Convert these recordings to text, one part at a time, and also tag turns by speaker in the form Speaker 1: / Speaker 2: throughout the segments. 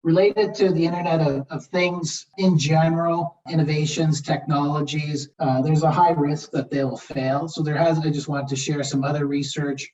Speaker 1: Related to the Internet of Things in general, innovations, technologies, there's a high risk that they will fail. So I just wanted to share some other research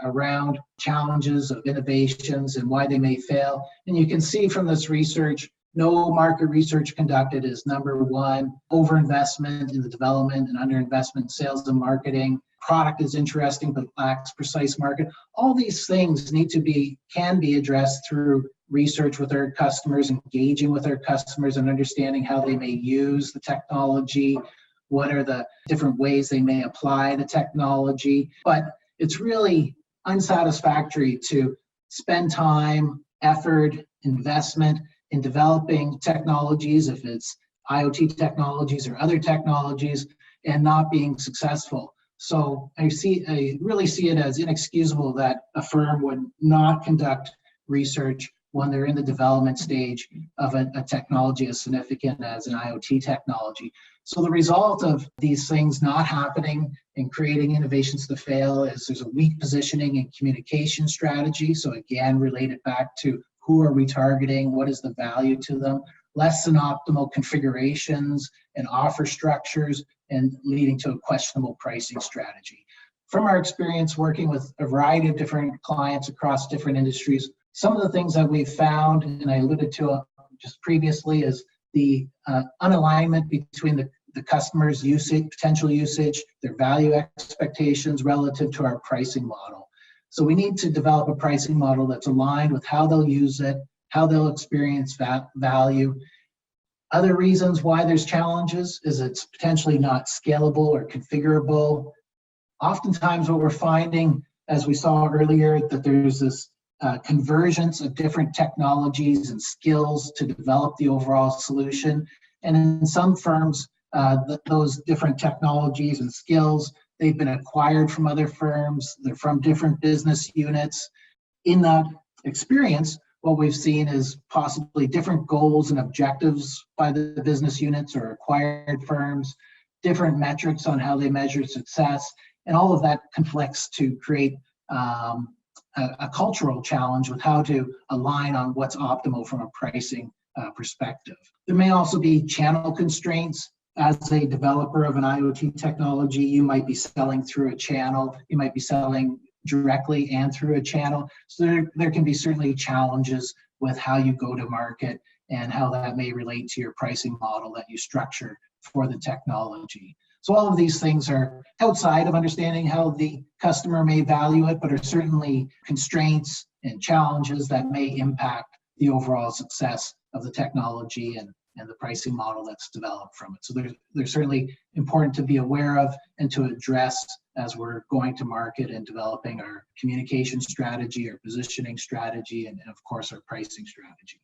Speaker 1: around challenges of innovations and why they may fail. And you can see from this research, no market research conducted is number one, overinvestment in the development and underinvestment in sales and marketing. Product is interesting but lacks precise market. All these things can be addressed through research with our customers, engaging with our customers and understanding how they may use the technology, what are the different ways they may apply the technology. But it's really unsatisfactory to spend time, effort, investment in developing technologies, if it's IoT technologies or other technologies, and not being successful. So I really see it as inexcusable that a firm would not conduct research when they're in the development stage of a technology as significant as an IoT technology. So the result of these things not happening and creating innovations to fail is there's a weak positioning and communication strategy. So again, related back to who are we targeting, what is the value to them, less than optimal configurations and offer structures, and leading to a questionable pricing strategy. From our experience working with a variety of different clients across different industries, some of the things that we've found, and I alluded to just previously, is the unalignment between the customer's potential usage, their value expectations relative to our pricing model. So we need to develop a pricing model that's aligned with how they'll use it, how they'll experience value. Other reasons why there's challenges is it's potentially not scalable or configurable. Oftentimes what we're finding, as we saw earlier, that there's this convergence of different technologies and skills to develop the overall solution. And in some firms, those different technologies and skills, they've been acquired from other firms, they're from different business units. In that experience, what we've seen is possibly different goals and objectives by the business units or acquired firms, different metrics on how they measure success, and all of that conflicts to create a cultural challenge with how to align on what's optimal from a pricing perspective. There may also be channel constraints. As a developer of an IoT technology, you might be selling through a channel, you might be selling directly and through a channel. So there can be certainly challenges with how you go to market and how that may relate to your pricing model that you structure for the technology. So all of these things are outside of understanding how the customer may value it, but are certainly constraints and challenges that may impact the overall success of the technology and the pricing model that's developed from it. So they're certainly important to be aware of and to address as we're going to market and developing our communication strategy, our positioning strategy, and of course our pricing strategy.